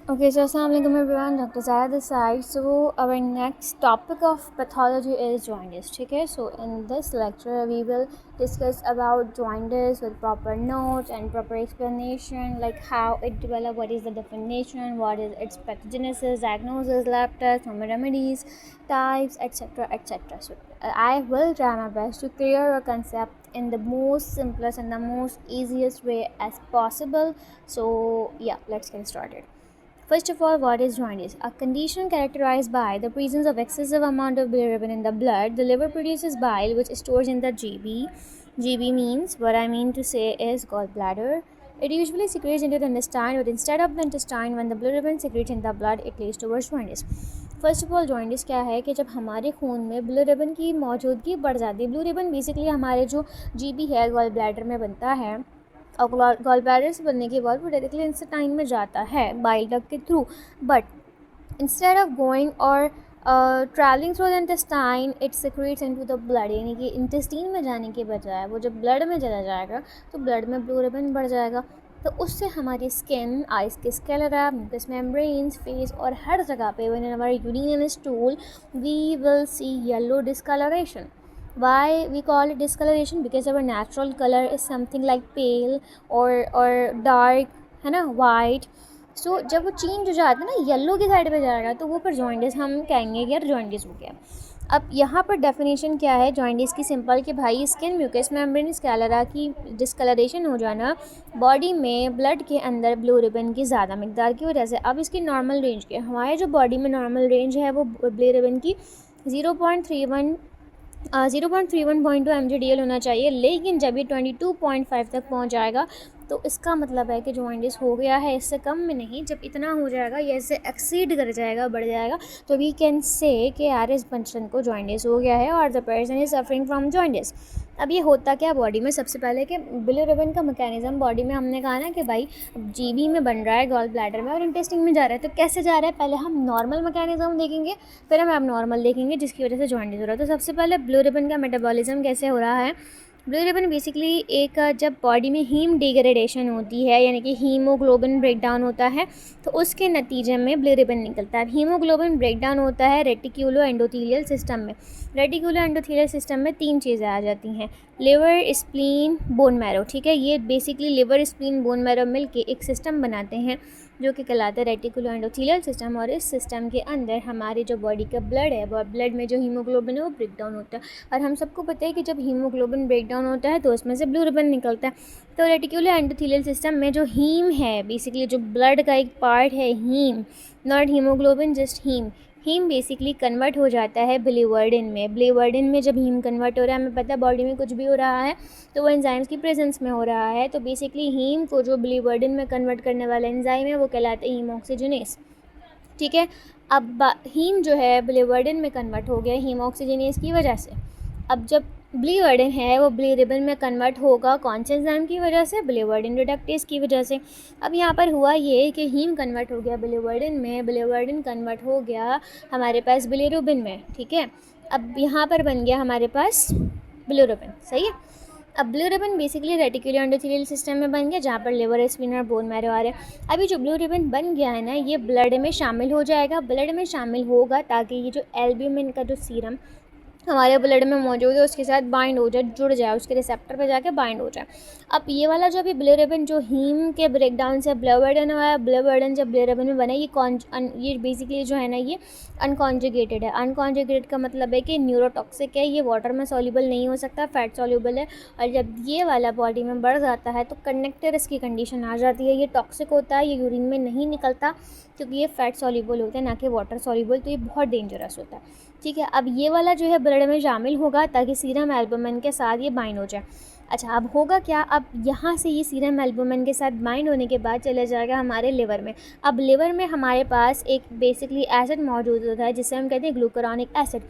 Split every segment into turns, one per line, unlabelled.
Okay, so Assalamualaikum everyone, Dr. Zara this side. So our next topic of pathology is jaundice. Okay, so in this lecture we will discuss about jaundice with proper notes and proper explanation, like how it developed, what is the definition, what is its pathogenesis, diagnosis, lab tests, home remedies, types, etc., etc. So I will try my best to clear a concept in the most simplest and the most easiest way as possible. So yeah, let's get started. First of all, what is jaundice? A condition characterized by the presence of excessive amount of bilirubin in the blood. The liver produces bile which stores in the GB. GB means, what I mean to say is gallbladder. It usually secretes into the intestine, but instead of the intestine, when the bilirubin secretes in the blood, it leads towards jaundice. First of all jaundice क्या है कि जब हमारे खून में blue ribbon की मौजूदगी बढ़ जाती है। ब्लू रिबन बेसिकली हमारे जो जीबी है गॉल ब्लैडर में बनता है और गॉल ब्लैडर से बनने के बाद वो डायरेक्टली इंटेस्टाइन में जाता है बाइल डक्ट के through, but instead of going और travelling through the intestine it secretes into the blood, यानी कि इंटेस्टीन में जाने के बजाय वो जब ब्लड में चला जाएगा तो ब्लड में ब्लू रिबन बढ़ जाएगा। तो उससे हमारी स्किन, आइज के स्केलेरा, म्यूकस मेम्ब्रेन्स, फेस और हर जगह पे व्हेन हमारी urine and stool we will see yellow discoloration. Why we call it discoloration? Because our natural color is something like pale or dark, है ना, white. सो जब वो चेंज हो जाता है ना, येलो की साइड पे जाएगा तो वो फिर जॉइंडिस हम कहेंगे कि यार जॉइंडिस हो गया. अब यहाँ पर डेफिनेशन क्या है जॉइंडिस की? सिंपल कि भाई स्किन, म्यूकस मेम्ब्रेन, स्कैलेरा की डिस्कलरेशन हो जाना बॉडी में ब्लड के अंदर ब्लू रिबन की ज़्यादा मकदार की वजह से. अब इसकी नॉर्मल रेंज क्या है? हमारे जो बॉडी में नॉर्मल रेंज है वो ब्लू रिबन की 0.31 0.31.2 mg/dl होना चाहिए, लेकिन जब ये 22.5 तक पहुंच जाएगा तो इसका मतलब है कि जॉइंडिस हो गया है. इससे कम में नहीं, जब इतना हो जाएगा या इससे एक्सीड कर जाएगा, बढ़ जाएगा, तो वी कैन से कि यार इस पर्सन को जॉइंडिस हो गया है और the person is suffering from jaundice. अब ये होता क्या बॉडी में? सबसे पहले कि ब्लू रिबन का मैकेनिज्म बॉडी में हमने कहा ना कि भाई जीबी में बन रहा है, गॉल ब्लैडर में, और इंटेस्टिन में जा रहा है. तो कैसे जा रहा है? पहले हम नॉर्मल मैकेनिज्म देखेंगे, फिर हम एबनॉर्मल देखेंगे जिसकी वजह से जॉइंडिस हो रहा है. तो सबसे पहले ब्लू रिबन का मेटाबॉलिज्म कैसे हो रहा है? ब्लू रिबन बेसिकली एक जब बॉडी में हीम डिग्रेडेशन होती है, यानी कि हीमोग्लोबिन ब्रेकडाउन होता है, तो उसके नतीजे में ब्लू रिबन निकलता है. हीमोग्लोबिन ब्रेकडाउन होता है रेटिक्यूलो एंडोथीलियल सिस्टम में. रेटिक्यूलो एंडोथीलियल सिस्टम में 3 चीज़ें आ जाती हैं: लिवर, स्प्लीन, बोन मैरो. ठीक है, ये basically liver, spleen, bone marrow मिल के एक सिस्टम बनाते हैं जो कि कहलाता है रेटिकुलो एंडोथीलियल सिस्टम. और इस सिस्टम के अंदर हमारी जो बॉडी का ब्लड है, वो ब्लड में जो हीमोग्लोबिन है वो ब्रेक डाउन होता है. और हम सबको पता है कि जब हीमोग्लोबिन ब्रेक डाउन होता है तो उसमें से ब्लू रिबन निकलता है. तो रेटिकुलो एंडोथीलियल सिस्टम में जो हीम है, बेसिकली जो ब्लड का एक पार्ट है, heme, not hemoglobin, just heme. Heme basically convert हो जाता है बिलीवर्डिन में. बिलीवर्डिन में जब हीम कन्वर्ट हो रहा है, हमें पता है बॉडी में कुछ भी हो रहा है तो वो एंजाइम्स की प्रेजेंस में हो रहा है. तो बेसिकली हीम को जो बिलीवर्डिन में कन्वर्ट करने वाला एंजाइम है वो कहलाता है हीम ऑक्सीजनेस. ठीक है, अब हीम जो है बिलीवर्डिन में कन्वर्ट हो गया हीम ऑक्सीजनेस की वजह से. अब जब बिलीवर्डिन है वो बिलीरिबन में कन्वर्ट होगा कौन से एंजाइम की वजह से? बिलीवर्डिन रिडक्टेज की वजह से. अब यहाँ पर हुआ ये कि हीम कन्वर्ट हो गया बिलीवर्डिन में, बिलीवर्डिन कन्वर्ट हो गया हमारे पास बिलीरुबिन में. ठीक है, अब यहाँ पर बन गया हमारे पास बिलीरुबिन. सही है. अब blue ribbon basically reticulo endothelial system में बन गया जहाँ पर लिवर, स्प्लीन और बोन मैरो आ रहे हैं. अभी जो ब्लू रिबन बन गया है ना, ये ब्लड में शामिल हो जाएगा. ब्लड में शामिल होगा ताकि ये जो एल्ब्यूमिन का जो सीरम हमारे ब्लड में मौजूद है उसके साथ बाइंड हो जाए, जुड़ जाए, उसके रिसेप्टर पे जाके बाइंड हो जाए. अब ये वाला जो अभी ब्लू रिबन जो हीम के ब्रेकडाउन से ब्लूवर्डन हुआ है, ब्लूवर्डन जब ब्लू रिबन में बना, ये बेसिकली जो है ना ये अनकॉन्जुगेटेड है. अनकॉन्जुगेटेड का मतलब है कि न्यूरोटॉक्सिक है, ये वाटर में सॉल्युबल नहीं हो सकता, फैट सॉल्युबल है. और जब ये वाला बॉडी में बढ़ जाता है तो कंडक्टर्स की कंडीशन आ जाती है. ये टॉक्सिक होता है, ये यूरिन में नहीं निकलता क्योंकि ये फैट सॉल्युबल होता है ना कि वाटर सॉल्युबल. तो ये बहुत डेंजरस होता है. ठीक है, अब ये वाला जो है ब्लड में शामिल होगा ताकि सीरम एल्बुमिन के साथ ये बाइंड हो जाए. अच्छा, अब होगा क्या? अब यहाँ से ये सीरम एल्बुमिन के साथ बाइंड होने के बाद चला जाएगा हमारे लिवर में. अब लिवर में हमारे पास एक बेसिकली एसिड मौजूद होता है जिसे हम कहते हैं ग्लूकुरोनिक एसिड.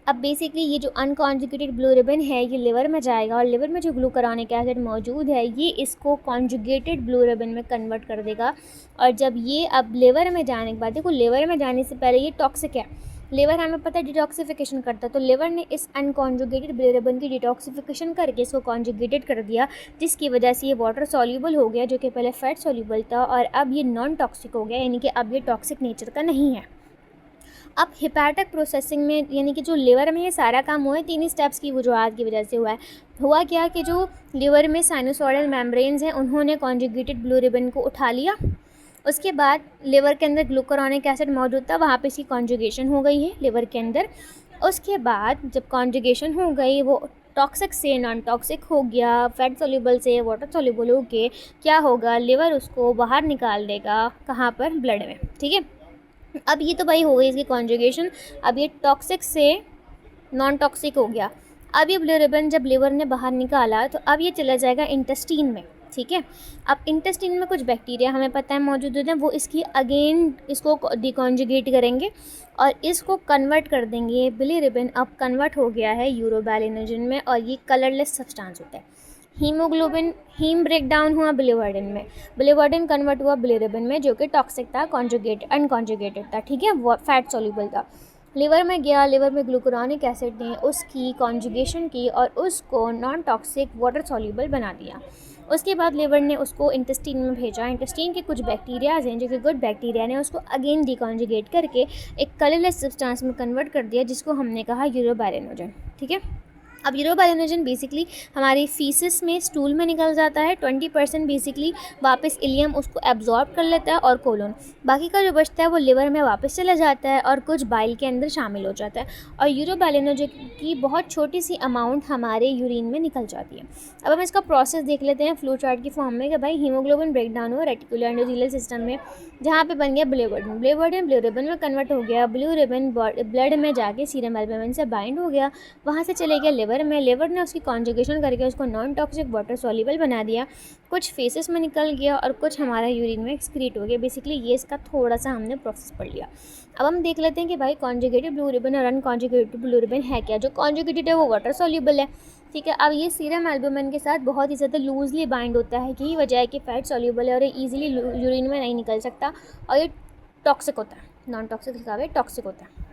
अब बेसिकली ये जो अनकॉन्जुगेटेड ब्लू रिबन है ये लिवर में जाएगा और लिवर में जो ग्लूकुरोनिक एसिड मौजूद है ये इसको कॉन्जुगेटेड ब्लू रिबन में कन्वर्ट कर देगा. और जब ये अब लिवर में जाने के बाद, देखो लिवर में जाने से पहले ये टॉक्सिक है, लिवर हमें पता है डिटॉक्सिफिकेशन करता है, तो लिवर ने इस अनकॉन्जुगेटेड बिलिरुबिन की डिटॉक्सिफिकेशन करके इसको कॉन्जुगेटेड कर दिया, जिसकी वजह से ये वाटर सॉल्यूबल हो गया, जो कि पहले फैट सॉल्यूबल था, और अब ये नॉन टॉक्सिक हो गया, यानी कि अब ये टॉक्सिक नेचर का नहीं है। अब हिपैटिक प्रोसेसिंग में, यानी कि जो लिवर में ये सारा काम हुआ है 3 स्टेप्स की वजूहत की वजह से हुआ है। हुआ क्या कि जो लिवर में साइनोसॉइडल मेम्ब्रेन्स हैं उन्होंने कॉन्जुगेटेड बिलिरुबिन को उठा लिया, उसके बाद लिवर के अंदर ग्लूकुरोनिक एसिड मौजूद था, वहाँ पे इसकी कॉन्जुगेशन हो गई है लिवर के अंदर। उसके बाद जब कॉन्जुगेशन हो गई, वो टॉक्सिक से नॉन टॉक्सिक हो गया, फैट सोल्यूबल से वाटर सोल्यूबल हो के क्या होगा, लिवर उसको बाहर निकाल देगा, कहाँ पर, ब्लड में। ठीक है, अब ये तो भाई हो गई इसकी कॉन्जुगेशन। अब ये टॉक्सिक से नॉन टॉक्सिक हो गया। अब ये बिलिरुबिन जब लिवर ने बाहर निकाला तो अब ये चला जाएगा इंटेस्टीन में। ठीक है, अब इंटेस्टीन में कुछ बैक्टीरिया हमें पता है मौजूद होते हैं, वो इसकी अगेन इसको डिकॉन्जुगेट करेंगे और इसको कन्वर्ट कर देंगे। बिलिरुबिन अब कन्वर्ट हो गया है यूरोबैलिनोजन में, और ये कलरलेस सब्सटेंस होता है। हीमोग्लोबिन, हीम ब्रेक डाउन हुआ बिलिवर्डिन में, बिलिवर्डिन कन्वर्ट हुआ बिलिरुबिन में, जो कि टॉक्सिक था, कॉन्जुगेटेड अनकॉन्जुगेटेड था। ठीक है, वो फैट सॉल्यूबल था। लिवर में गया, लिवर में ग्लूकुरोनिक एसिड ने उसकी कॉन्जुगेशन की और उसको नॉन टॉक्सिक वाटर सॉल्यूबल बना दिया। उसके बाद लिवर ने उसको इंटेस्टीन में भेजा। इंटेस्टीन के कुछ बैक्टीरियाज हैं जो कि गुड बैक्टीरिया ने उसको अगेन डिकॉन्जुगेट करके एक कलरलेस सब्सटेंस में कन्वर्ट कर दिया, जिसको हमने कहा यूरोबैलिनोजन। ठीक है, अब यूरोबैलिनोजन बेसिकली हमारी फीसिस में, स्टूल में निकल जाता है। 20% बेसिकली वापस इलियम उसको एब्जॉर्ब कर लेता है और कोलोन, बाकी का जो बचता है वो लिवर में वापस चला जाता है और कुछ बाइल के अंदर शामिल हो जाता है, और यूरोबैलिनोजन की बहुत छोटी सी अमाउंट हमारे यूरिन में निकल जाती है। अब हम इसका प्रोसेस देख लेते हैं फ्लो चार्ट की फॉर्म में कि भाई हीमोग्लोबिन ब्रेक डाउन हुआ रेटिकुलर एंडोथेलियल सिस्टम में, जहाँ पे बन गया बिलिरुबिन, बिलिरुबिन बिलिरुबिन में कन्वर्ट हो गया, बिलिरुबिन ब्लड में जाके सीरम एल्बुमिन से बाइंड हो गया, वहाँ से चले गया लिवर में, लिवर ने उसकी कॉन्जुगेशन करके उसको नॉन टॉक्सिक वाटर सॉल्यूबल बना दिया, कुछ फेसेस में निकल गया और कुछ हमारा यूरिन में एक्सक्रीट हो गया। बेसिकली ये इसका थोड़ा सा हमने प्रोसेस पढ़ लिया। अब हम देख लेते हैं कि भाई कॉन्जुगेटेड बिलिरुबिन और अनकॉन्जुगेटेड बिलिरुबिन है क्या। जो कॉन्जुगेटेड है वो वाटर सॉल्यूबल है। ठीक है, अब ये सीरम एल्बुमिन के साथ बहुत ही ज़्यादा लूजली बाइंड होता है, यही वजह है कि फैट सॉल्यूबल है और ये ईजिली यूरिन में नहीं निकल सकता, और ये टॉक्सिक होता है, नॉन टॉक्सिक लिखा हुआ है, टॉक्सिक होता है।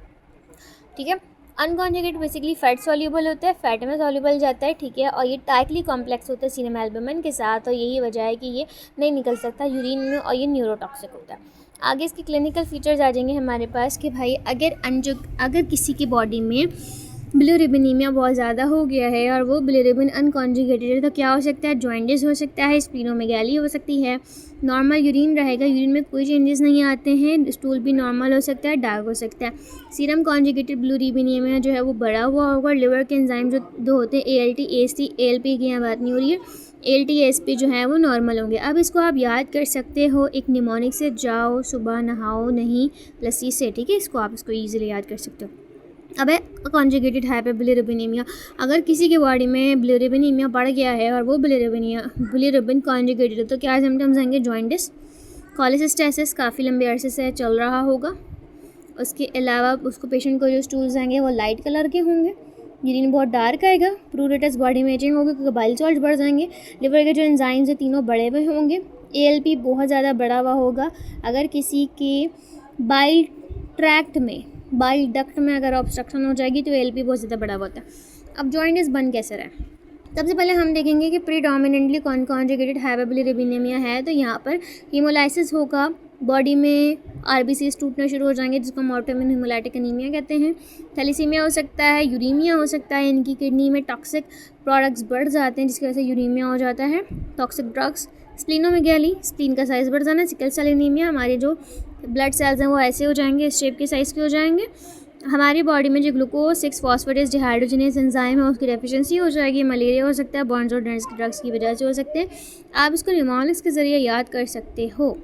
ठीक है, अनकॉन्जुगेट बेसिकली फैट सॉल्यूबल होता है, फैट में सॉल्यूबल जाता है। ठीक है, और ये टाइटली कॉम्प्लेक्स होता है सीरम एल्बुमिन के साथ, और यही वजह है कि ये नहीं निकल सकता यूरिन में, और ये न्यूरोटॉक्सिक होता है। आगे इसके क्लिनिकल फीचर्स आ जाएंगे हमारे पास कि भाई अगर किसी की बॉडी में बिलिरुबिनीमिया बहुत ज़्यादा हो गया है और वो बिलिरुबिन अनकॉन्जुगेटेड है, तो क्या हो सकता है, जॉइंडिस हो सकता है, स्प्लीनोमेगाली हो सकती है, नॉर्मल यूरिन रहेगा, यूरिन में कोई चेंजेस नहीं आते हैं, स्टूल भी नॉर्मल हो सकता है, डार्क हो सकता है। सीरम कॉन्जुगेटेड बिलिरुबिनीमिया जो है वो बड़ा हुआ होगा, लिवर के एंजाइम जो दो होते हैं ALT AST, ALP की यहाँ बात नहीं हो रही है, ALT ASP जो है वो नॉर्मल होंगे। अब इसको आप याद कर सकते हो एक निमोनिक से, जाओ सुबह नहाओ नहीं लस्सी से। ठीक है, इसको ईजिली याद कर सकते हो। अब है कॉन्जुगेटेड हाइपर बिलिरुबिनीमिया। अगर किसी के बॉडी में बिलिरुबिनीमिया बढ़ गया है और वो बिलिरुबिन कॉन्जुगेटेड है, तो क्या सिम्टम्स आएंगे, जॉइंडिस, कोलेसिस्टेसिस काफ़ी लंबे अरसे से चल रहा होगा। उसके अलावा उसको पेशेंट को जो स्टूल्स आएंगे वो लाइट कलर के होंगे, यूरिन बहुत डार्क आएगा, प्रूरेटस बॉडी में एजिंग होगी क्योंकि बाइल सॉल्ट बढ़ जाएंगे, लिवर के जो एंजाइम्स हैं तीनों बड़े हुए होंगे, ALP बहुत ज़्यादा बढ़ा हुआ होगा। अगर किसी के बाइल ट्रैक्ट में, बाइल डक्ट में अगर ऑब्स्ट्रक्शन हो जाएगी तो ALP बहुत ज़्यादा बढ़ा हुआ होता है। अब जॉइंडिस बन कैसे रहा है, सबसे पहले हम देखेंगे कि प्रीडोमिनेंटली कॉन्जुगेटेड हाइपरबिलिरुबिनेमिया है, तो यहाँ पर हीमोलाइसिस होगा, बॉडी में RBCs टूटना शुरू हो जाएंगे जिसको मोर्टम हीमोलाइटिक एनीमिया कहते हैं। थैलेसीमिया हो सकता है, यूरीमिया हो सकता है, इनकी किडनी में टॉक्सिक प्रोडक्ट्स बढ़ जाते हैं जिसकी वजह से यूरीमिया हो जाता है, टॉक्सिक ड्रग्स। स्प्लीनोमेगाली, स्प्लीन का साइज़ बढ़ जाना, सिकल सेल एनीमिया, हमारे जो ब्लड सेल्स हैं वो ऐसे हो जाएंगे, इस शेप के साइज़ के हो जाएंगे। हमारी बॉडी में जो ग्लूकोज 6 फॉस्फेटेज डिहाइड्रोजनेस एंजाइम है उसकी डेफिशिएंसी हो जाएगी। मलेरिया हो सकता है, बॉन्ड्स और ड्रग्स की वजह से हो सकते हैं। आप इसको निमोनिक्स के ज़रिए याद कर सकते हो।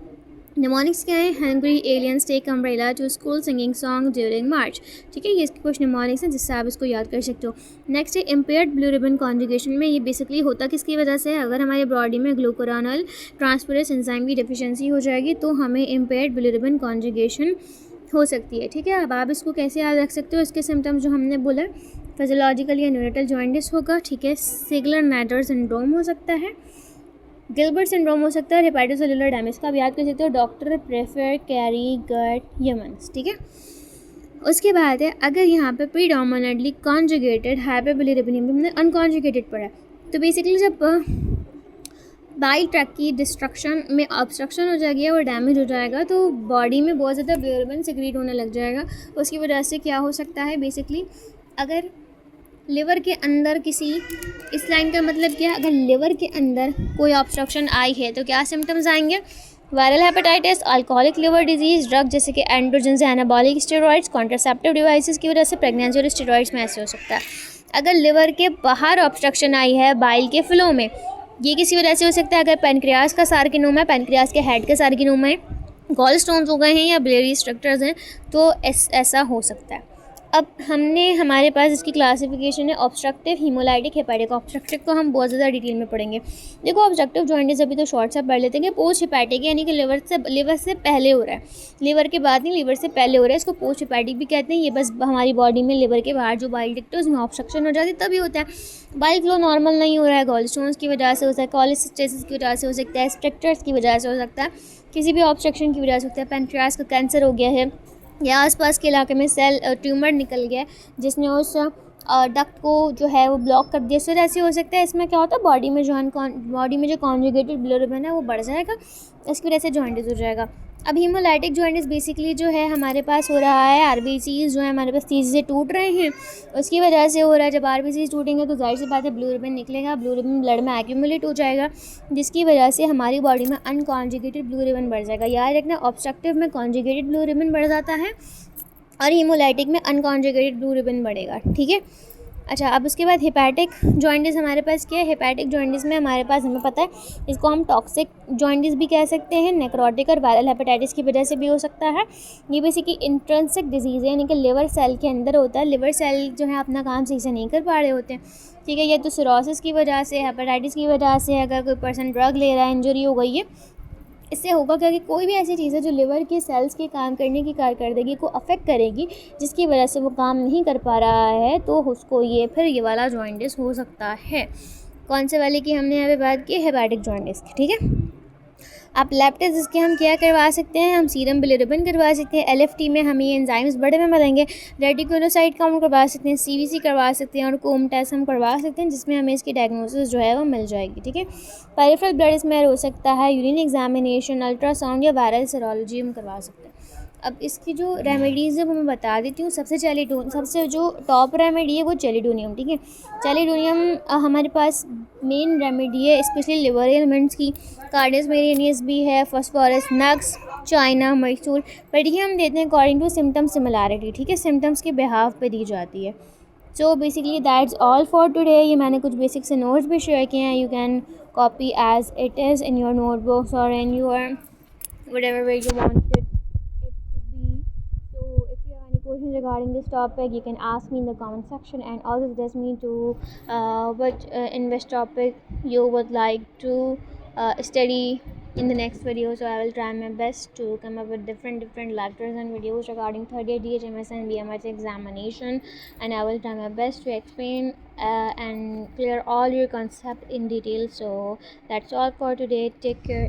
निमोनिक्स क्या है, hungry aliens take umbrella to school singing song during March. ठीक है, ये इसके कुछ निमोनिक्स हैं जिससे आप इसको याद कर सकते हो। नेक्स्ट है इम्पेयर्ड बिलिरुबिन कॉन्जुगेशन में, ये बेसिकली होता किसकी वजह से है, अगर हमारी बॉडी में ग्लूकुरोनल ट्रांसफरेज एंजाइम की डेफिशिएंसी हो जाएगी तो हमें इम्पेयर्ड बिलिरुबिन कॉन्जुगेशन हो सकती है। ठीक है, अब आप इसको कैसे याद रख सकते हो, इसके सिम्टम्स जो हमने बोला, फिजियोलॉजिकल या न्यूरेटल जॉइंडिस होगा। ठीक है, सिगलर नाइडर सिंड्रोम हो सकता है, गिलबर्ट सिंड्रोम हो सकता है, हेपेटोसेलुलर डैमेज का आप याद कर सकते हो, डॉक्टर प्रेफर कैरी गट यमन्स। ठीक है, उसके बाद है अगर यहाँ पे प्रीडोमिनेंटली कॉन्जुगेटेड हाइपरबिलिरुबिन हमने अनकॉन्जुगेटेड पढ़ा है, तो बेसिकली जब बाइल ट्रैक की डिस्ट्रक्शन में ऑब्स्ट्रक्शन हो जाएगी और डैमेज हो जाएगा तो बॉडी में बहुत ज़्यादा बिलिरुबिन सिक्रीट होने लग जाएगा। उसकी वजह से क्या हो सकता है, बेसिकली अगर लिवर के अंदर किसी, इस लाइन का मतलब क्या है, अगर लिवर के अंदर कोई ऑब्स्ट्रक्शन आई है तो क्या सिम्टम्स आएंगे, viral hepatitis, alcoholic liver disease, drug जैसे कि androgen, anabolic steroids, contraceptive devices की वजह से प्रेगनेंसी और स्टेरॉइड्स में ऐसे हो सकता है। अगर लिवर के बाहर ऑब्स्ट्रक्शन आई है बाइल के फ्लो में, ये किसी वजह से हो सकता है। अगर पैनक्रियाज का सार्किनोमा है, पैनक्रियाज के हेड का सार्किनोमा है, गॉल स्टोन्स हो गए हैं या बिलियरी स्ट्रक्चर्स हैं, तो ऐसा हो सकता है। अब हमारे पास इसकी क्लासिफिकेशन है ऑब्स्ट्रक्टिव, हीमोलाइटिक, हेपेटिक। ऑब्स्ट्रक्टिव को हम बहुत ज़्यादा डिटेल में पढ़ेंगे। देखो ऑब्स्ट्रक्टिव जॉइंटिस अभी तो शॉर्ट सा पढ़ लेते हैं कि पोस्ट हेपेटिक यानी कि लिवर से पहले हो रहा है, लिवर के बाद नहीं, लिवर से पहले हो रहा है, इसको पोस्ट हेपेटिक भी कहते हैं। ये बस हमारी बॉडी में लिवर के बाहर जो बाइल डक्ट है उसमें ऑब्स्ट्रक्शन हो जाती है तभी होता है। बाइल फ्लो नॉर्मल नहीं हो रहा है, गॉल स्टोन्स की वजह से हो सकता है, कोलेसिस्टेसिस की वजह से हो सकता है, स्ट्रक्चर्स की वजह से हो सकता है, किसी भी ऑब्स्ट्रक्शन की वजह से हो सकता है, पैनक्रियाज का कैंसर हो गया है या आसपास के इलाके में सेल ट्यूमर निकल गया जिसने उस डक्ट को जो है वो ब्लॉक कर दिया, फिर ऐसे हो सकता है। इसमें क्या होता है, बॉडी में जो कॉन्जुगेटेड बिलिरुबिन है वो बढ़ जाएगा, इसकी वजह से जॉइंटिस हो जाएगा। अब हीमोलाइटिक जॉइंटिस बेसिकली जो है हमारे पास हो रहा है, आरबीसीज जो है हमारे पास तेज़ी से टूट रहे हैं, उसकी वजह से हो रहा है। जब आरबीसीज टूटेंगे तो जाहिर सी बात है बिलिरुबिन निकलेगा, बिलिरुबिन ब्लड में एक्यूमुलेट हो जाएगा, जिसकी वजह से हमारी बॉडी में अनकॉन्जुगेटेड बिलिरुबिन बढ़ जाएगा। याद रखना, ऑब्स्ट्रक्टिव में कॉन्जुगेटेड बिलिरुबिन बढ़ जाता है और हीमोलाइटिक में अनकॉन्जुगेटेड बिलिरुबिन बढ़ेगा, ठीक है। अच्छा, अब उसके बाद हेपेटिक जॉइंटिस हमारे पास क्या है, हेपेटिक जॉइंटिस में हमारे पास, हमें पता है इसको हम टॉक्सिक जॉइंटिस भी कह सकते हैं, नेक्रोटिक और वायरल हेपेटाइटिस की वजह से भी हो सकता है। ये बेसिकली इंट्रिंसिक डिजीज़ है, यानी कि लिवर सेल के अंदर होता है, लिवर सेल जो है अपना काम सही से नहीं कर पा रहे होते हैं, ठीक है। ये तो सिरोसिस की वजह से, हेपेटाइटिस की वजह से, अगर कोई पर्सन ड्रग ले रहा है, इंजरी हो गई है, इससे होगा क्योंकि कोई भी ऐसी चीज़ है जो लिवर के सेल्स के काम करने की कारकर्दगी को अफेक्ट करेगी, जिसकी वजह से वो काम नहीं कर पा रहा है, तो उसको ये वाला जॉइंटिस हो सकता है। कौन से वाले की हमने यहाँ पे बात की, हेपेटिक जॉइंटिस की, ठीक है। आप लैब टेस्ट इसके हम क्या करवा सकते हैं, हम सीरम बिलिरुबिन करवा सकते हैं, एलएफटी में हम ये एंजाइम्स बड़े में बताएंगे, रेटिकुलोसाइट काउंट करवा सकते हैं, सीवीसी करवा सकते हैं और कोम टेस्ट हम करवा सकते हैं, जिसमें हमें इसकी डायग्नोसिस जो है वो मिल जाएगी, ठीक है। पेरिफेरल ब्लड स्मेयर हो सकता है, यूरिन एग्जामिनेशन, अल्ट्रासाउंड या वायरल सेरोलॉजी हम करवा सकते हैं। अब इसकी जो रेमेडीज़ है वो मैं बता देती हूँ। सबसे जो टॉप रेमेडी है वो चैलिडोनियम, ठीक है। चैलिडोनियम हमारे पास मेन रेमेडी है स्पेशली लिवर एलिमेंट्स की। कार्डियस मेरिनियस भी है, phosphorus, nux, China, Mysore, but ये हम देते हैं अकॉर्डिंग टू सिम्टम सिमिलैरिटी, ठीक है, सिम्टम्स के बिहाव पे दी जाती है। So basically that's all for today. ये मैंने कुछ बेसिक से नोट्स भी शेयर किए हैं, you can copy as it is in your notebooks or in your whatever way you want it to be. So if you have any questions regarding this topic, you can ask me in the comment section, and also suggest me to in which topic you would like to study in the next video. So I will try my best to come up with different lectures and videos regarding third year DHMS and BMS examination, and I will try my best to explain and clear all your concept in detail. So that's all for today. Take care.